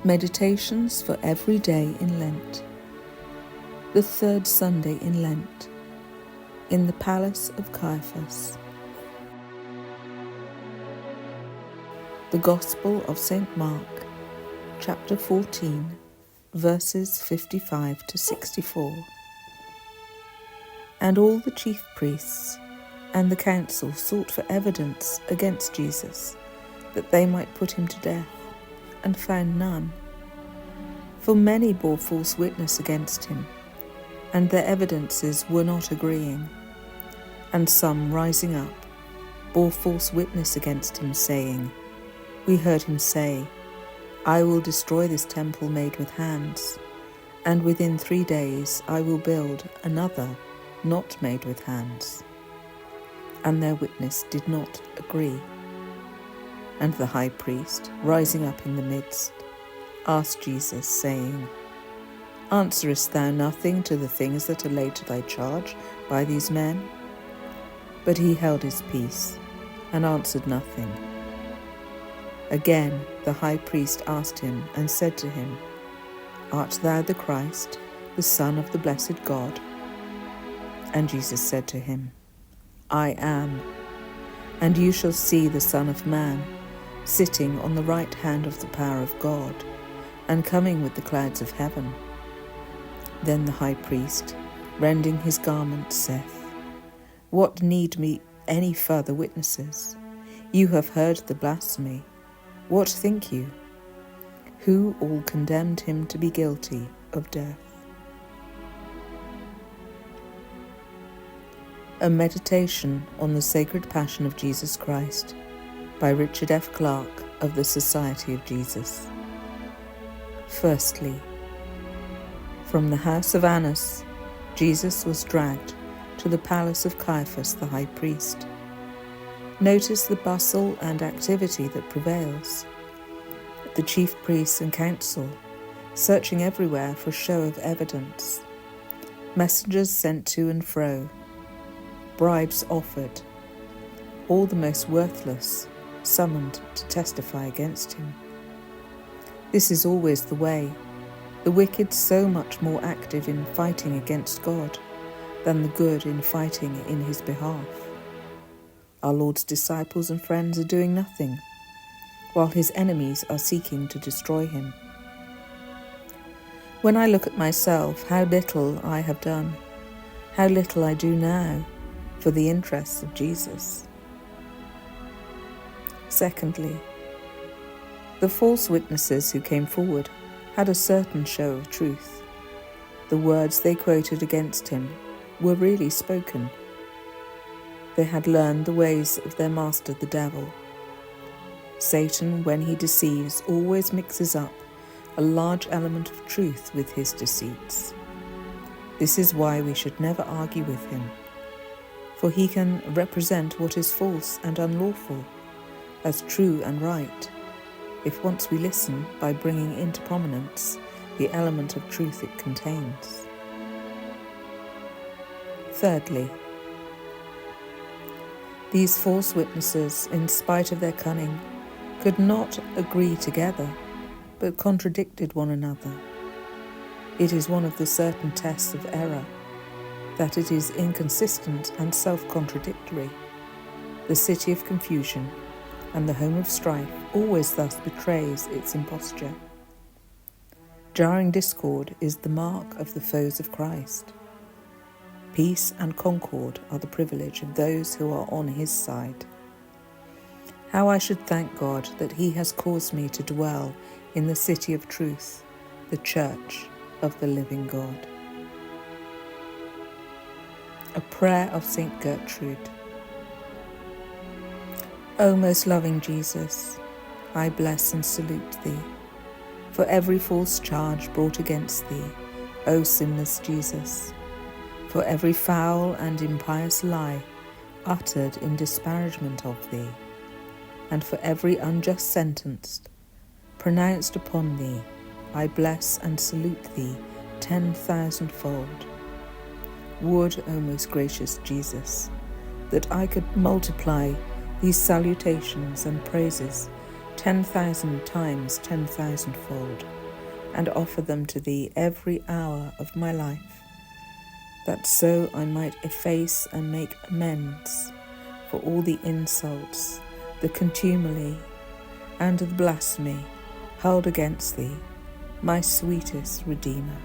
Meditations for every day in Lent. The third Sunday in Lent, in the palace of Caiphas. The Gospel of St. Mark, chapter 14, verses 55 to 64. And all the chief priests and the council sought for evidence against Jesus, that they might put him to death, and found none. For many bore false witness against him, and their evidences were not agreeing. And some, rising up, bore false witness against him, saying, We heard him say, I will destroy this temple made with hands, and within 3 days I will build another not made with hands. And their witness did not agree. And the high priest, rising up in the midst, asked Jesus, saying, Answerest thou nothing to the things that are laid to thy charge by these men? But he held his peace, and answered nothing. Again the high priest asked him, and said to him, Art thou the Christ, the Son of the blessed God? And Jesus said to him, I am. And you shall see the Son of Man sitting on the right hand of the power of God, and coming with the clouds of heaven. Then the high priest, rending his garment, saith, What need me any further witnesses? You have heard the blasphemy. What think you? Who all condemned him to be guilty of death? A meditation on the Sacred Passion of Jesus Christ by Richard F. Clarke of the Society of Jesus. Firstly, from the house of Annas, Jesus was dragged to the palace of Caiphas the high priest. Notice the bustle and activity that prevails. The chief priests and council, searching everywhere for show of evidence. Messengers sent to and fro. Bribes offered. All the most worthless summoned to testify against him. This is always the way, the wicked so much more active in fighting against God than the good in fighting in his behalf. Our Lord's disciples and friends are doing nothing, while his enemies are seeking to destroy him. When I look at myself, how little I have done, how little I do now for the interests of Jesus. Secondly, the false witnesses who came forward had a certain show of truth. The words they quoted against him were really spoken. They had learned the ways of their master the devil. Satan, when he deceives, always mixes up a large element of truth with his deceits. This is why we should never argue with him, for he can represent what is false and unlawful as true and right, if once we listen by bringing into prominence the element of truth it contains. Thirdly, these false witnesses, in spite of their cunning, could not agree together, but contradicted one another. It is one of the certain tests of error, that it is inconsistent and self-contradictory. The city of confusion and the home of strife always thus betrays its imposture. Jarring discord is the mark of the foes of Christ. Peace and concord are the privilege of those who are on his side. How I should thank God that he has caused me to dwell in the city of truth, the church of the living God. A prayer of St. Gertrude. O most loving Jesus, I bless and salute thee, for every false charge brought against thee, O sinless Jesus, for every foul and impious lie uttered in disparagement of thee, and for every unjust sentence pronounced upon thee, I bless and salute thee 10,000-fold. Would, O most gracious Jesus, that I could multiply these salutations and praises 10,000 times 10,000-fold, and offer them to thee every hour of my life, that so I might efface and make amends for all the insults, the contumely, and the blasphemy hurled against thee, my sweetest Redeemer.